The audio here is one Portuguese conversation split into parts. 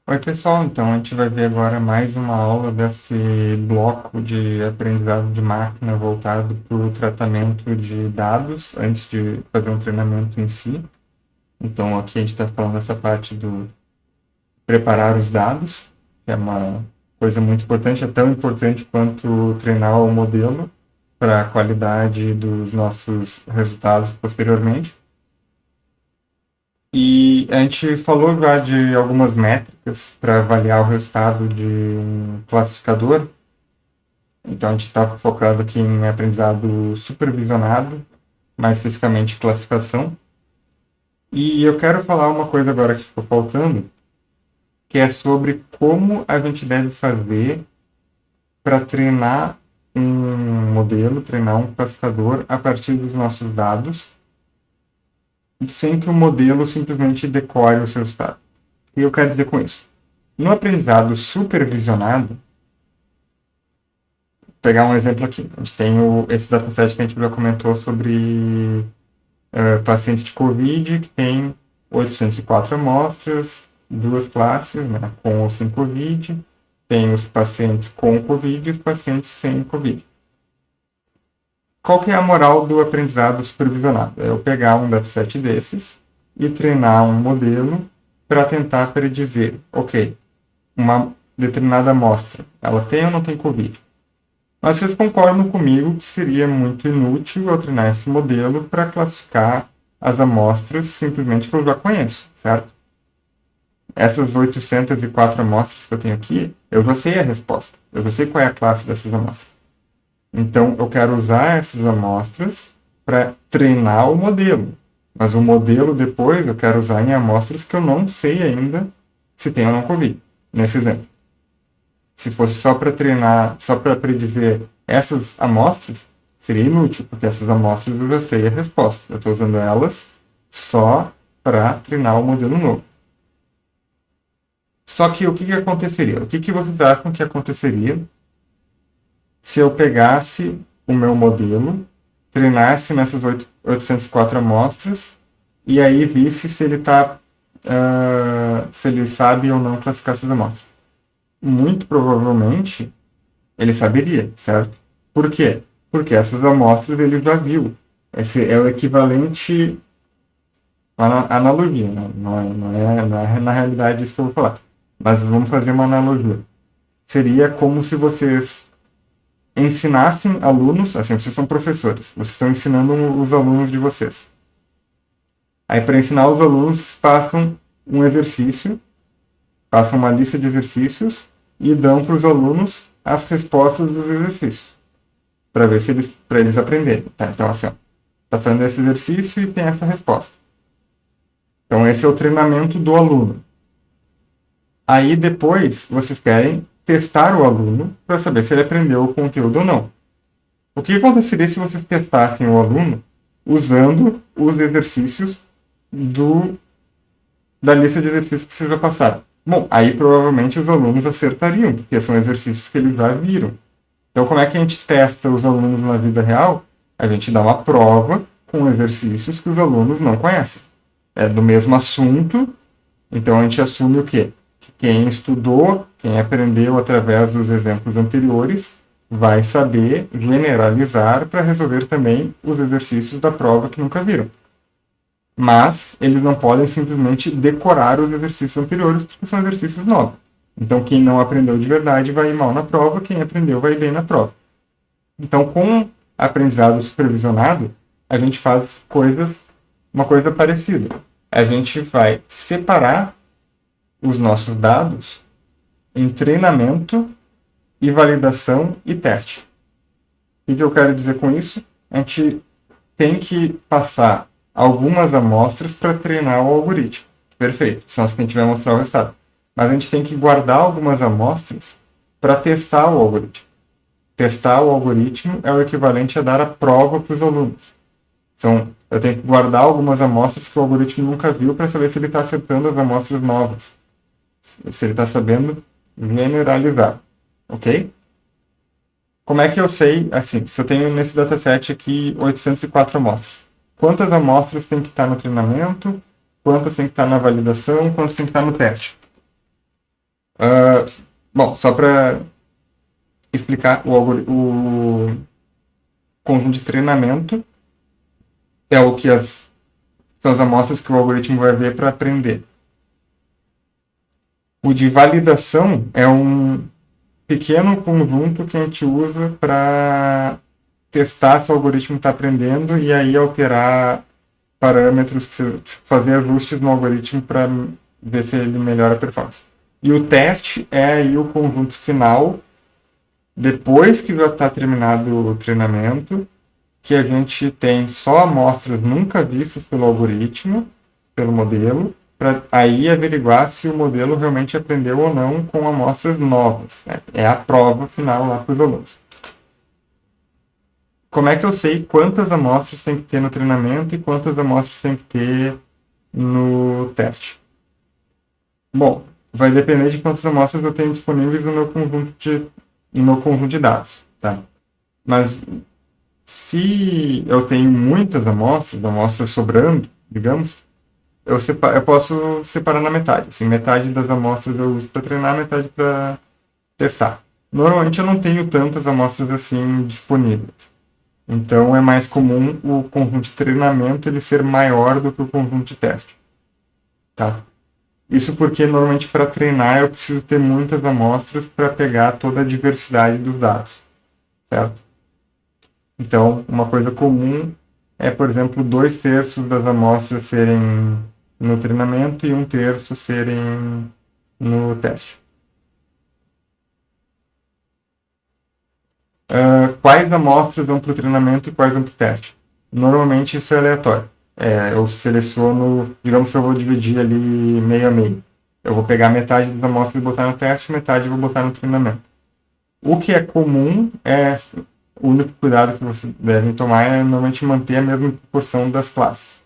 Oi, pessoal. Então, a gente vai ver agora mais uma aula desse bloco de aprendizado de máquina voltado para o tratamento de dados antes de fazer um treinamento em si. Então, aqui a gente está falando essa parte do preparar os dados, que é uma coisa muito importante, é tão importante quanto treinar o modelo para a qualidade dos nossos resultados posteriormente. E a gente falou já de algumas métricas para avaliar o resultado de um classificador. Então a gente está focado aqui em aprendizado supervisionado, mais especificamente classificação. E eu quero falar uma coisa agora que ficou faltando, que é sobre como a gente deve fazer para treinar um modelo, treinar um classificador a partir dos nossos dados, sem que o modelo simplesmente decore os resultados. O que eu quero dizer com isso? No aprendizado supervisionado, vou pegar um exemplo aqui. A gente tem esse dataset que a gente já comentou sobre pacientes de Covid, que tem 804 amostras, duas classes, né, com ou sem Covid. Tem os pacientes com Covid e os pacientes sem Covid. Qual que é a moral do aprendizado supervisionado? É eu pegar um dataset desses e treinar um modelo para tentar predizer, ok, uma determinada amostra, ela tem ou não tem Covid? Mas vocês concordam comigo que seria muito inútil eu treinar esse modelo para classificar as amostras simplesmente que eu já conheço, certo? Essas 804 amostras que eu tenho aqui, eu já sei a resposta, eu já sei qual é a classe dessas amostras. Então, eu quero usar essas amostras para treinar o modelo. Mas o modelo depois eu quero usar em amostras que eu não sei ainda se tem ou não Covid, nesse exemplo. Se fosse só para treinar, só para predizer essas amostras, seria inútil, porque essas amostras eu já sei a resposta. Eu estou usando elas só para treinar o modelo novo. Só que o que aconteceria? O que vocês acham que aconteceria se eu pegasse o meu modelo, treinasse nessas 804 amostras e aí visse se ele tá, se ele sabe ou não classificar essas amostras? Muito provavelmente ele saberia, certo? Por quê? Porque essas amostras ele já viu. Esse é o equivalente à analogia, né? Não é na realidade isso que eu vou falar. Mas vamos fazer uma analogia. Seria como se vocês ensinassem alunos, assim, vocês são professores, vocês estão ensinando os alunos de vocês. Aí, para ensinar os alunos, passam um exercício, passam uma lista de exercícios e dão para os alunos as respostas dos exercícios, para ver se eles, para eles aprenderem. Tá? Então, assim, ó, tá fazendo esse exercício e tem essa resposta. Então, esse é o treinamento do aluno. Aí, depois, vocês querem testar o aluno para saber se ele aprendeu o conteúdo ou não. O que aconteceria se vocês testassem o aluno usando os exercícios do, da lista de exercícios que vocês já passaram? Bom, aí provavelmente os alunos acertariam, porque são exercícios que eles já viram. Então, como é que a gente testa os alunos na vida real? A gente dá uma prova com exercícios que os alunos não conhecem. É do mesmo assunto, então a gente assume o quê? Que quem estudou, quem aprendeu através dos exemplos anteriores, vai saber generalizar para resolver também os exercícios da prova que nunca viram. Mas eles não podem simplesmente decorar os exercícios anteriores, porque são exercícios novos. Então, quem não aprendeu de verdade vai ir mal na prova, quem aprendeu vai bem na prova. Então, com aprendizado supervisionado, a gente faz uma coisa parecida. A gente vai separar os nossos dados em treinamento e validação e teste. O que eu quero dizer com isso? A gente tem que passar algumas amostras para treinar o algoritmo. Perfeito, são as que a gente vai mostrar o resultado. Mas a gente tem que guardar algumas amostras para testar o algoritmo. Testar o algoritmo é o equivalente a dar a prova para os alunos. Então, eu tenho que guardar algumas amostras que o algoritmo nunca viu para saber se ele está acertando as amostras novas. Se ele está sabendo generalizar. Ok? Como é que eu sei, assim, se eu tenho nesse dataset aqui 804 amostras, quantas amostras tem que estar no treinamento, quantas tem que estar na validação, quantas tem que estar no teste? Ah, bom, só para explicar, o conjunto de treinamento é o que são as amostras que o algoritmo vai ver para aprender. O de validação é um pequeno conjunto que a gente usa para testar se o algoritmo está aprendendo e aí alterar parâmetros, fazer ajustes no algoritmo para ver se ele melhora a performance. E o teste é aí o conjunto final, depois que já está terminado o treinamento, que a gente tem só amostras nunca vistas pelo algoritmo, pelo modelo, para aí averiguar se o modelo realmente aprendeu ou não com amostras novas. Né? É a prova final lá para os alunos. Como é que eu sei quantas amostras tem que ter no treinamento e quantas amostras tem que ter no teste? Bom, vai depender de quantas amostras eu tenho disponíveis no meu conjunto de dados. Tá? Mas se eu tenho muitas amostras sobrando, digamos, eu posso separar na metade. Assim, metade das amostras eu uso para treinar, metade para testar. Normalmente eu não tenho tantas amostras assim disponíveis. Então é mais comum o conjunto de treinamento ele ser maior do que o conjunto de teste. Tá? Isso porque normalmente para treinar eu preciso ter muitas amostras para pegar toda a diversidade dos dados. Certo? Então, uma coisa comum é, por exemplo, 2/3 das amostras serem no treinamento e 1/3 serem no teste. Quais amostras vão para o treinamento e quais vão para o teste? Normalmente isso é aleatório. Eu seleciono, digamos que eu vou dividir ali meio a meio. Eu vou pegar metade das amostras e botar no teste, metade eu vou botar no treinamento. O que é comum o único cuidado que vocês devem tomar é normalmente manter a mesma proporção das classes,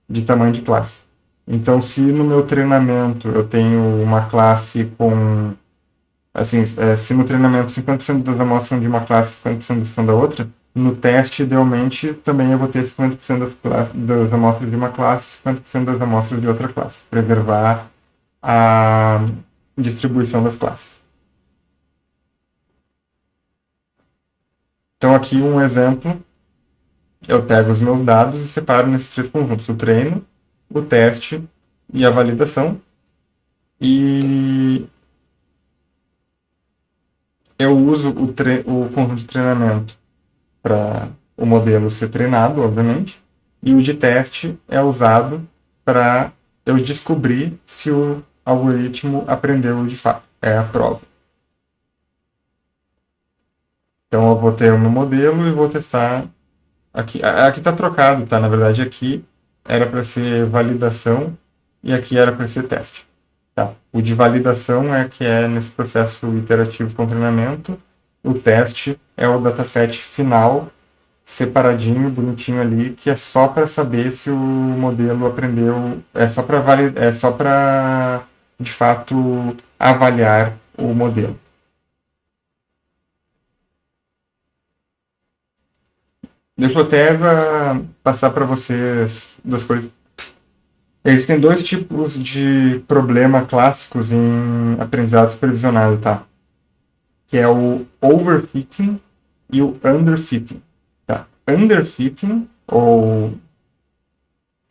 de tamanho de classe. Então, se no meu treinamento eu tenho uma classe com, assim, se no treinamento 50% das amostras são de uma classe e 50% são da outra, no teste, idealmente, também eu vou ter 50% das amostras de uma classe e 50% das amostras de outra classe. Preservar a distribuição das classes. Então, aqui um exemplo, eu pego os meus dados e separo nesses 3 conjuntos: o treino, o teste e a validação. E eu uso o conjunto de treinamento para o modelo ser treinado, obviamente, e o de teste é usado para eu descobrir se o algoritmo aprendeu de fato. É a prova. Então eu vou ter o meu modelo e vou testar aqui. Aqui está trocado, tá? Na verdade, aqui era para ser validação e aqui era para ser teste. Tá. O de validação é que é nesse processo iterativo com treinamento. O teste é o dataset final, separadinho, bonitinho ali, que é só para saber se o modelo aprendeu, é só para de fato avaliar o modelo. Deixa eu até passar para vocês 2 coisas. Existem 2 tipos de problema clássicos em aprendizado supervisionado, tá? Que é o overfitting e o underfitting. Tá? Underfitting, o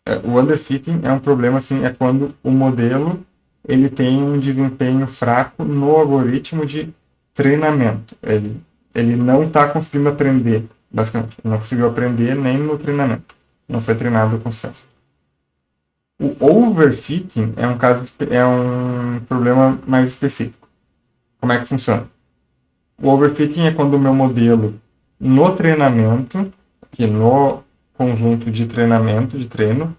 underfitting é um problema assim, é quando o modelo ele tem um desempenho fraco no algoritmo de treinamento. Ele não está conseguindo aprender, basicamente. Ele não conseguiu aprender nem no treinamento. Não foi treinado com sucesso. O overfitting é um problema mais específico. Como é que funciona? O overfitting é quando o meu modelo, no treinamento, aqui no conjunto de treinamento, de treino,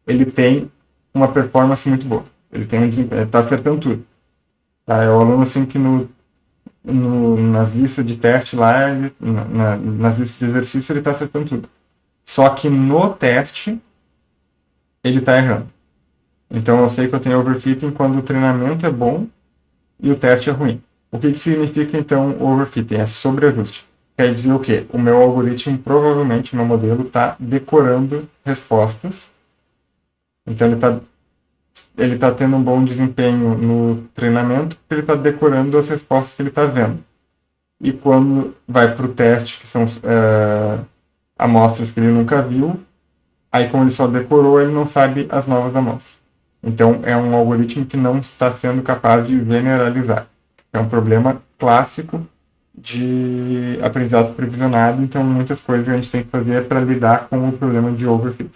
ele tem uma performance muito boa. Ele tem está acertando tudo. Tá? É o aluno assim que nas listas de teste lá, nas listas de exercício, ele está acertando tudo. Só que no teste, ele está errando. Então eu sei que eu tenho overfitting quando o treinamento é bom e o teste é ruim. O que significa então overfitting? É sobreajuste. Quer dizer o quê? O meu algoritmo, provavelmente, meu modelo está decorando respostas. Então ele está ele está tendo um bom desempenho no treinamento porque ele está decorando as respostas que ele está vendo. E quando vai para o teste, que são amostras que ele nunca viu, aí como ele só decorou, ele não sabe as novas amostras. Então, é um algoritmo que não está sendo capaz de generalizar. É um problema clássico de aprendizado supervisionado, então muitas coisas a gente tem que fazer para lidar com o problema de overfit.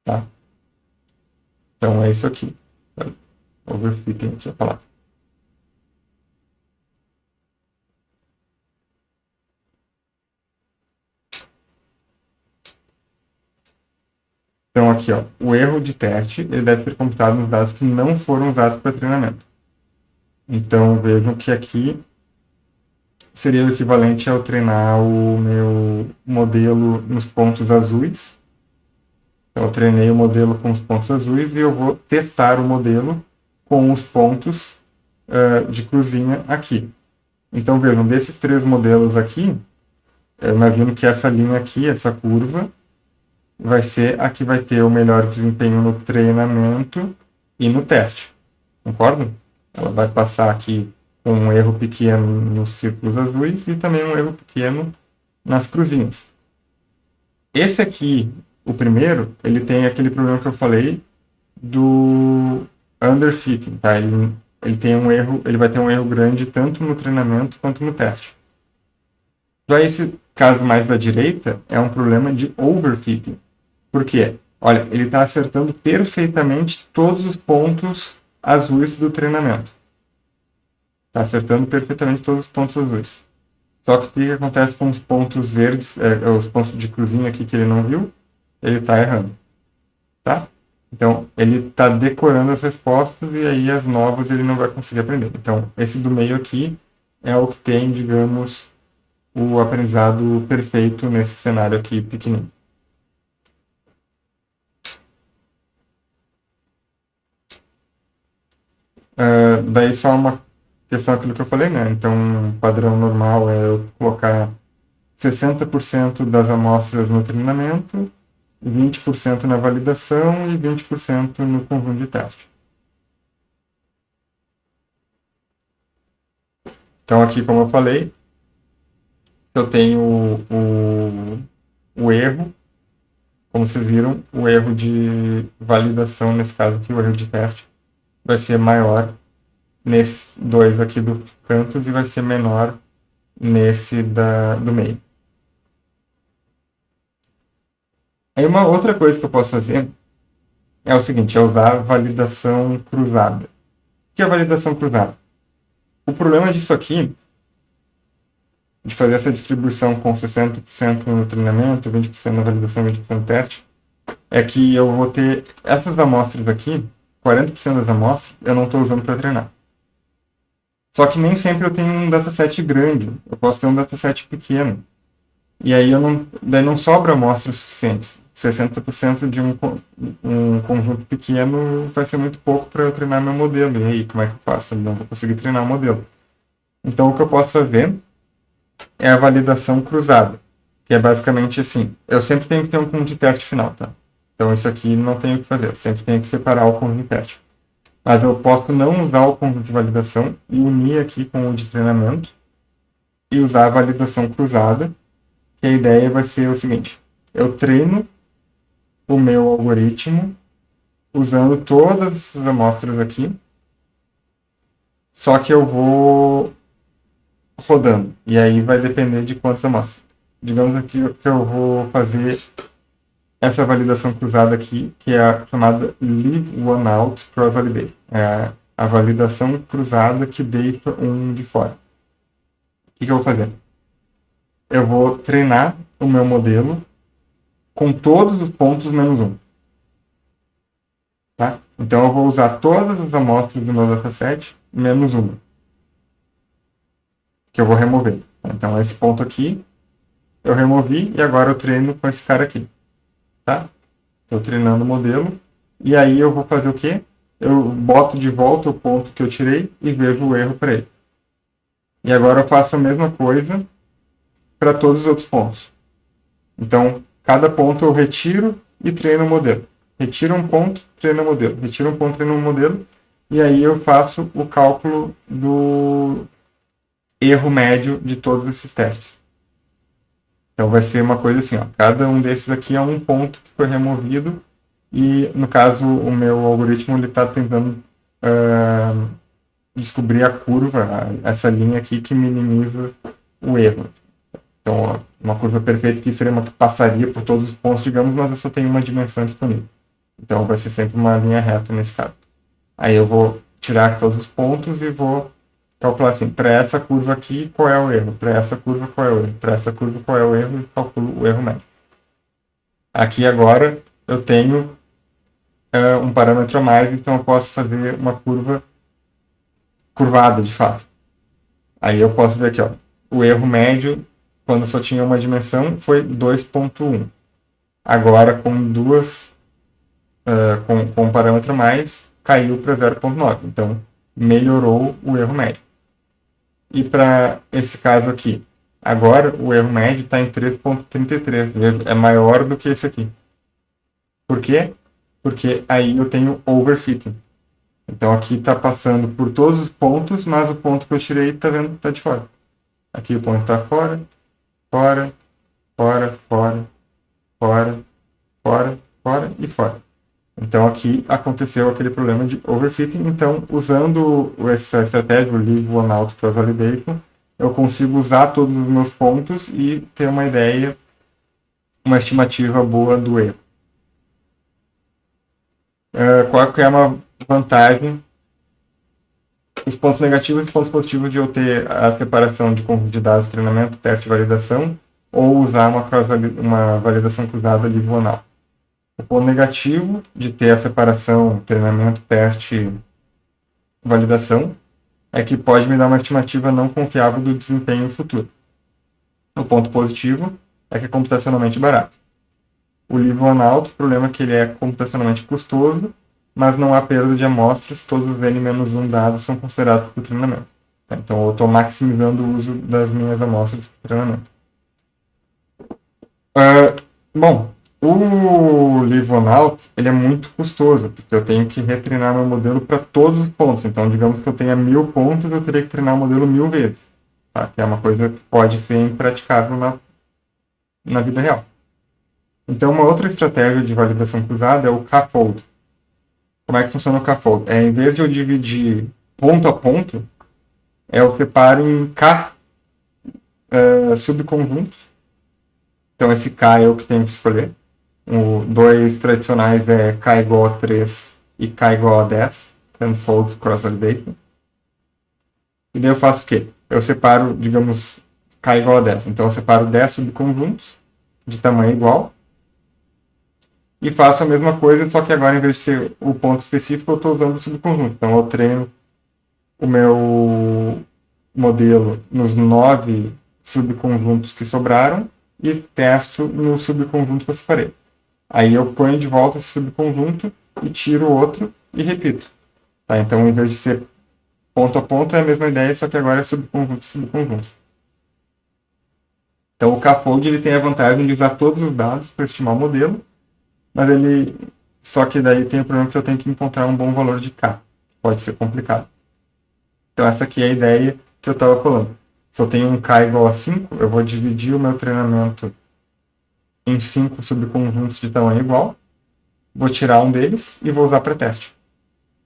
Tá? Então, é isso aqui. Overfitting aqui é a palavra. Então, aqui, ó, o erro de teste ele deve ser computado nos dados que não foram usados para treinamento. Então, vejam que aqui seria o equivalente ao treinar o meu modelo nos pontos azuis. Então, eu treinei o modelo com os pontos azuis e eu vou testar o modelo com os pontos de cruzinha aqui. Então, vejam, desses 3 modelos aqui, eu imagino que essa linha aqui, essa curva, vai ser a que vai ter o melhor desempenho no treinamento e no teste. Concordam? Ela vai passar aqui com um erro pequeno nos círculos azuis e também um erro pequeno nas cruzinhas. Esse aqui, o primeiro, ele tem aquele problema que eu falei do underfitting, tá? Ele tem um erro, ele vai ter um erro grande tanto no treinamento quanto no teste. Já esse caso mais da direita é um problema de overfitting. Por quê? Olha, ele está acertando perfeitamente todos os pontos azuis do treinamento. Está acertando perfeitamente todos os pontos azuis. Só que o que acontece com os pontos verdes, os pontos de cruzinha aqui que ele não viu? Ele está errando. Tá? Então, ele está decorando as respostas e aí as novas ele não vai conseguir aprender. Então, esse do meio aqui é o que tem, digamos, o aprendizado perfeito nesse cenário aqui pequenininho. Daí só uma questão aquilo que eu falei, né? Então, um padrão normal é eu colocar 60% das amostras no treinamento, 20% na validação e 20% no conjunto de teste. Então, aqui, como eu falei, eu tenho o erro, como vocês viram, o erro de validação, nesse caso aqui, o erro de teste, vai ser maior nesses 2 aqui dos cantos e vai ser menor nesse do meio. Aí uma outra coisa que eu posso fazer é o seguinte, é usar validação cruzada. O que é validação cruzada? O problema disso aqui, de fazer essa distribuição com 60% no treinamento, 20% na validação, 20% no teste, é que eu vou ter essas amostras aqui, 40% das amostras, eu não estou usando para treinar. Só que nem sempre eu tenho um dataset grande, eu posso ter um dataset pequeno. E aí daí não sobra amostras suficientes. 60% de um conjunto pequeno vai ser muito pouco para eu treinar meu modelo. E aí, como é que eu faço? Eu não vou conseguir treinar o modelo. Então, o que eu posso fazer é a validação cruzada, que é basicamente assim. Eu sempre tenho que ter um conjunto de teste final, tá? Então, isso aqui não tenho o que fazer. Eu sempre tenho que separar o conjunto de teste. Mas eu posso não usar o conjunto de validação e unir aqui com o de treinamento e usar a validação cruzada, que a ideia vai ser o seguinte. Eu treino o meu algoritmo usando todas as amostras aqui, só que eu vou rodando. E aí vai depender de quantas amostras. Digamos aqui que eu vou fazer essa validação cruzada aqui, que é a chamada Leave One Out Cross Validate. É a validação cruzada que deita um de fora. O que eu vou fazer? Eu vou treinar o meu modelo com todos os pontos menos 1. Tá? Então eu vou usar todas as amostras do meu dataset menos 1. Que eu vou remover. Então esse ponto aqui eu removi e agora eu treino com esse cara aqui. Tá? Estou treinando o modelo. E aí eu vou fazer o quê? Eu boto de volta o ponto que eu tirei e vejo o erro para ele. E agora eu faço a mesma coisa para todos os outros pontos. Então, cada ponto eu retiro e treino o modelo. retira um ponto, treina o modelo, retira um ponto, treina o modelo, e aí eu faço o cálculo do erro médio de todos esses testes. Então vai ser uma coisa assim, ó, cada um desses aqui é um ponto que foi removido, e no caso o meu algoritmo está tentando descobrir a curva, essa linha aqui que minimiza o erro. Então, ó, uma curva perfeita que seria uma que passaria por todos os pontos, digamos, mas eu só tenho uma dimensão disponível. Então vai ser sempre uma linha reta nesse caso. Aí eu vou tirar todos os pontos e vou calcular assim, para essa curva aqui, qual é o erro? Para essa curva, qual é o erro? Para essa curva, qual é o erro? E calculo o erro médio. Aqui agora eu tenho um parâmetro a mais, então eu posso fazer uma curva curvada, de fato. Aí eu posso ver aqui, ó, o erro médio, quando só tinha uma dimensão, foi 2,1. Agora, com com um parâmetro a mais, caiu para 0,9. Então, melhorou o erro médio. E para esse caso aqui, agora o erro médio está em 3,33. É maior do que esse aqui. Por quê? Porque aí eu tenho overfitting. Então aqui está passando por todos os pontos, mas o ponto que eu tirei está de fora. Aqui o ponto está fora, fora, fora, fora, fora, fora, fora e fora. Então aqui aconteceu aquele problema de overfitting. Então, usando essa estratégia, o leave one out cross validation, eu consigo usar todos os meus pontos e ter uma ideia, uma estimativa boa do erro. Qual que é uma vantagem? Os pontos negativos e os pontos positivos de eu ter a separação de conjunto de dados, treinamento, teste e validação, ou usar uma validação cruzada leave one out. O ponto negativo de ter a separação treinamento, teste, validação é que pode me dar uma estimativa não confiável do desempenho futuro. O ponto positivo é que é computacionalmente barato. O leave one out, o problema é que ele é computacionalmente custoso, mas não há perda de amostras, todos os N-1 dados são considerados para o treinamento. Então eu estou maximizando o uso das minhas amostras para o treinamento. Bom, o leave one out ele é muito custoso, porque eu tenho que retreinar meu modelo para todos os pontos. Então, digamos que eu tenha 1000 pontos, eu teria que treinar o modelo 1000 vezes. Tá? Que é uma coisa que pode ser impraticável na vida real. Então, uma outra estratégia de validação cruzada é o K-fold. Como é que funciona o K-fold? Em vez de eu dividir ponto a ponto, eu separo em K subconjuntos. Então, esse K é o que tenho que escolher. Dois tradicionais é K igual a 3 e K igual a 10. Tenfold cross validation. E daí eu faço o quê? Eu separo, digamos, K igual a 10. Então, eu separo 10 subconjuntos de tamanho igual. E faço a mesma coisa, só que agora, em vez de ser o ponto específico, eu estou usando o subconjunto. Então, eu treino o meu modelo nos 9 subconjuntos que sobraram e testo no subconjunto que eu separei. Aí eu ponho de volta esse subconjunto e tiro o outro e repito. Tá? Então, em vez de ser ponto a ponto, é a mesma ideia, só que agora é subconjunto, subconjunto. Então, o K-fold ele tem a vantagem de usar todos os dados para estimar o modelo, mas ele só que daí tem o problema que eu tenho que encontrar um bom valor de K. Pode ser complicado. Então, essa aqui é a ideia que eu estava falando. Se eu tenho um K igual a 5, eu vou dividir o meu treinamento em 5 subconjuntos de tamanho igual, vou tirar um deles e vou usar para teste.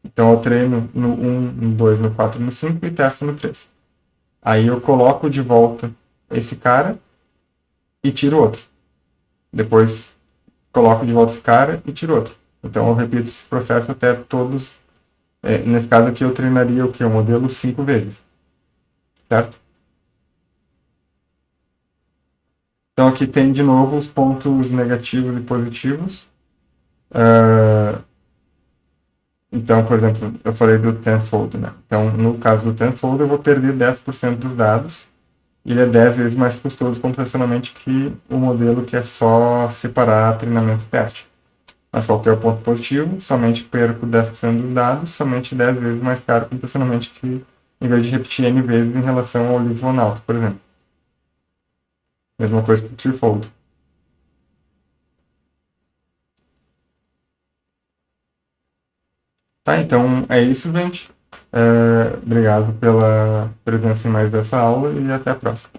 Então eu treino no 1, no 2, no 4 e no 5 e testo no 3. Aí eu coloco de volta esse cara e tiro outro. Depois coloco de volta esse cara e tiro outro. Então eu repito esse processo até todos. Nesse caso aqui eu treinaria o que? O modelo 5 vezes. Certo? Então aqui tem de novo os pontos negativos e positivos. Então, por exemplo, eu falei do Tenfold, né? Então, no caso do Tenfold, eu vou perder 10% dos dados. E ele é 10 vezes mais custoso computacionalmente que o modelo que é só separar treinamento e teste. Mas qual que é o ponto positivo? Somente perco 10% dos dados, somente 10 vezes mais caro computacionalmente que em vez de repetir N vezes em relação ao leave one out, por exemplo. Mesma coisa para o Threefold. Tá, então é isso, gente. Obrigado pela presença em mais dessa aula e até a próxima.